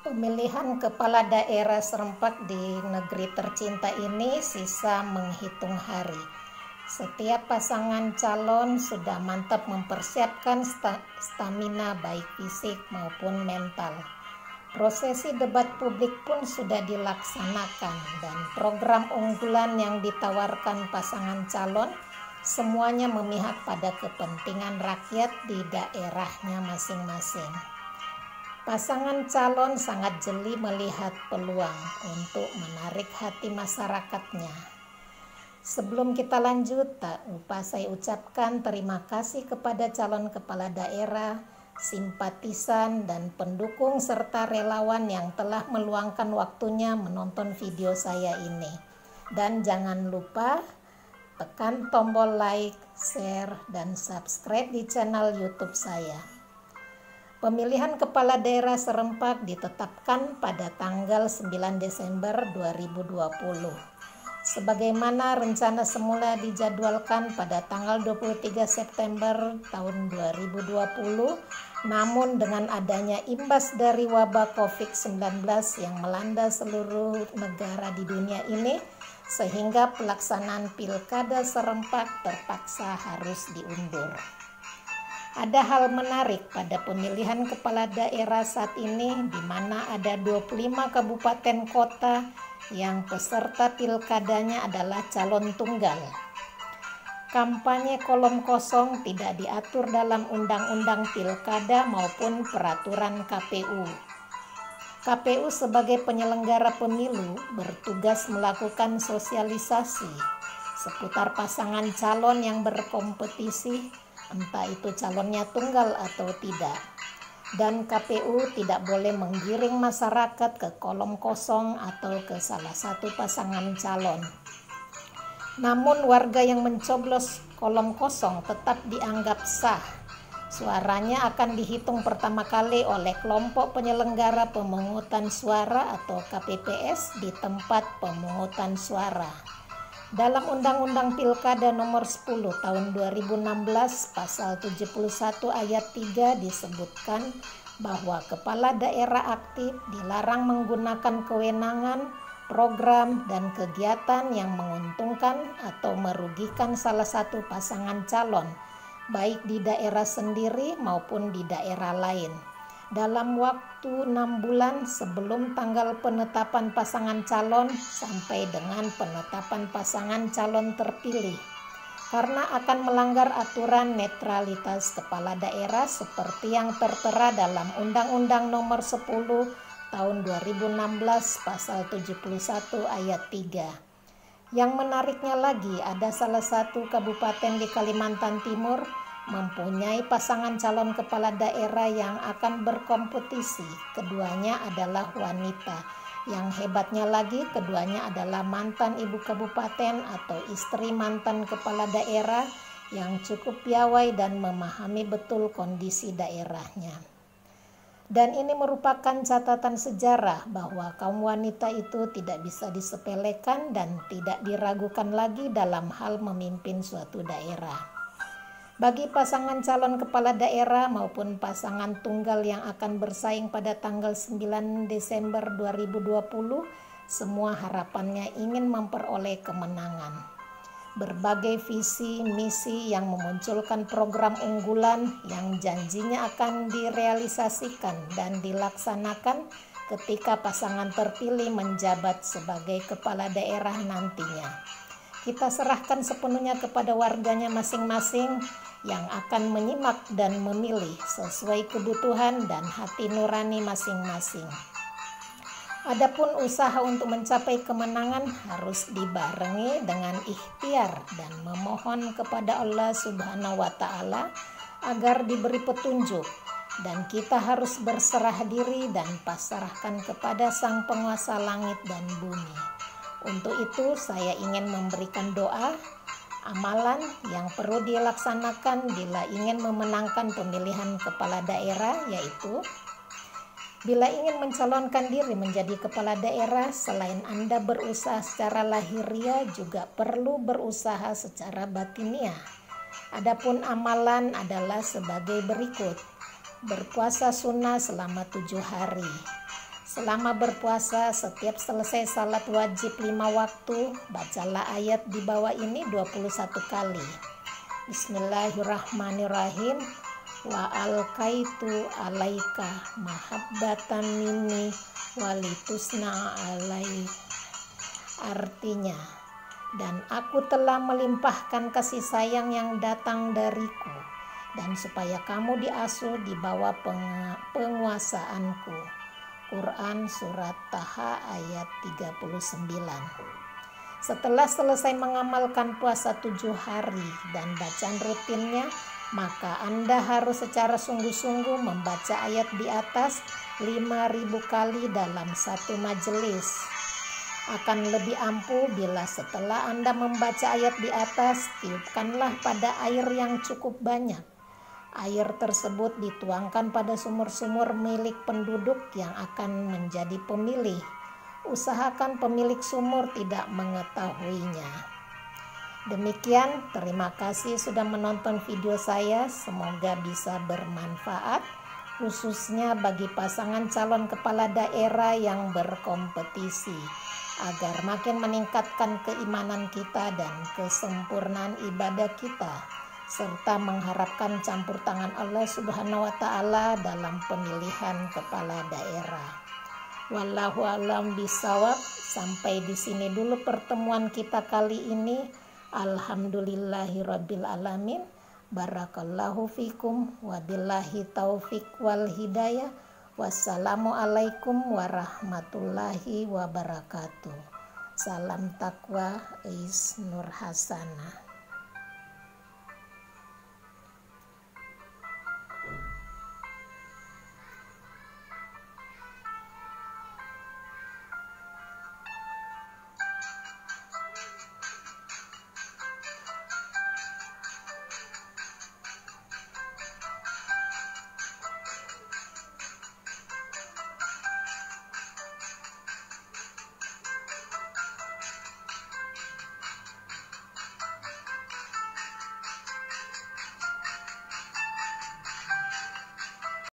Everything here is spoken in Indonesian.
Pemilihan kepala daerah serentak di negeri tercinta ini sisa menghitung hari. Setiap pasangan calon sudah mantap mempersiapkan stamina baik fisik maupun mental. Prosesi debat publik pun sudah dilaksanakan dan program unggulan yang ditawarkan pasangan calon semuanya memihak pada kepentingan rakyat di daerahnya masing-masing. Pasangan calon sangat jeli melihat peluang untuk menarik hati masyarakatnya. Sebelum kita lanjut, tak lupa saya ucapkan terima kasih kepada calon kepala daerah, simpatisan, dan pendukung serta relawan yang telah meluangkan waktunya menonton video saya ini. Dan jangan lupa tekan tombol like, share, dan subscribe di channel YouTube saya. Pemilihan kepala daerah serentak ditetapkan pada tanggal 9 Desember 2020. Sebagaimana rencana semula dijadwalkan pada tanggal 23 September tahun 2020, namun dengan adanya imbas dari wabah COVID-19 yang melanda seluruh negara di dunia ini, sehingga pelaksanaan pilkada serentak terpaksa harus diundur. Ada hal menarik pada pemilihan kepala daerah saat ini, di mana ada 25 kabupaten kota yang peserta pilkadanya adalah calon tunggal. Kampanye kolom kosong tidak diatur dalam undang-undang pilkada maupun peraturan KPU. KPU sebagai penyelenggara pemilu bertugas melakukan sosialisasi seputar pasangan calon yang berkompetisi, entah itu calonnya tunggal atau tidak. Dan KPU tidak boleh menggiring masyarakat ke kolom kosong atau ke salah satu pasangan calon. Namun warga yang mencoblos kolom kosong tetap dianggap sah. Suaranya akan dihitung pertama kali oleh kelompok penyelenggara pemungutan suara atau KPPS di tempat pemungutan suara. Dalam Undang-Undang Pilkada Nomor 10 Tahun 2016 Pasal 71 Ayat 3 disebutkan bahwa kepala daerah aktif dilarang menggunakan kewenangan, program, dan kegiatan yang menguntungkan atau merugikan salah satu pasangan calon, baik di daerah sendiri maupun di daerah lain, dalam waktu 6 bulan sebelum tanggal penetapan pasangan calon sampai dengan penetapan pasangan calon terpilih, karena akan melanggar aturan netralitas kepala daerah seperti yang tertera dalam Undang-Undang Nomor 10 Tahun 2016 Pasal 71 Ayat 3. Yang menariknya lagi, ada salah satu kabupaten di Kalimantan Timur mempunyai pasangan calon kepala daerah yang akan berkompetisi. Keduanya adalah wanita. Yang hebatnya lagi, keduanya adalah mantan ibu kabupaten atau istri mantan kepala daerah yang cukup piawai dan memahami betul kondisi daerahnya. Dan ini merupakan catatan sejarah bahwa kaum wanita itu tidak bisa disepelekan dan tidak diragukan lagi dalam hal memimpin suatu daerah. Bagi pasangan calon kepala daerah maupun pasangan tunggal yang akan bersaing pada tanggal 9 Desember 2020, semua harapannya ingin memperoleh kemenangan. Berbagai visi misi yang memunculkan program unggulan yang janjinya akan direalisasikan dan dilaksanakan ketika pasangan terpilih menjabat sebagai kepala daerah nantinya. Kita serahkan sepenuhnya kepada warganya masing-masing yang akan menyimak dan memilih sesuai kebutuhan dan hati nurani masing-masing. Adapun usaha untuk mencapai kemenangan harus dibarengi dengan ikhtiar dan memohon kepada Allah Subhanahu wa Ta'ala agar diberi petunjuk, dan kita harus berserah diri dan pasrahkan kepada Sang Penguasa langit dan bumi. Untuk itu saya ingin memberikan doa, amalan yang perlu dilaksanakan bila ingin memenangkan pemilihan kepala daerah, yaitu bila ingin mencalonkan diri menjadi kepala daerah, selain Anda berusaha secara lahiriah, juga perlu berusaha secara batiniah. Adapun amalan adalah sebagai berikut: berpuasa sunnah selama 7 hari, Selama berpuasa, setiap selesai salat wajib 5 waktu, bacalah ayat di bawah ini 21 kali. Bismillahirrahmanirrahim. Wa alkaitu alaika mahabbatan minni walitusna alai. Artinya, dan aku telah melimpahkan kasih sayang yang datang dariku, dan supaya kamu diasuh di bawah penguasaanku. Quran Surat Taha ayat 39. Setelah selesai mengamalkan puasa 7 hari dan bacaan rutinnya, maka Anda harus secara sungguh-sungguh membaca ayat di atas 5.000 kali dalam satu majelis. Akan lebih ampuh bila setelah Anda membaca ayat di atas, tiupkanlah pada air yang cukup banyak. Air tersebut dituangkan pada sumur-sumur milik penduduk yang akan menjadi pemilih. Usahakan pemilik sumur tidak mengetahuinya. Demikian, terima kasih sudah menonton video saya. Semoga bisa bermanfaat, khususnya bagi pasangan calon kepala daerah yang berkompetisi, agar makin meningkatkan keimanan kita dan kesempurnaan ibadah kita, serta mengharapkan campur tangan Allah Subhanahu wa Ta'ala dalam pemilihan kepala daerah. Wallahu a'lam bishawab. Sampai di sini dulu pertemuan kita kali ini. Alhamdulillahirabbil alamin. Barakallahu fikum wabillahi taufik wal hidayah. Wassalamualaikum warahmatullahi wabarakatuh. Salam takwa, Is Nur Hasanah.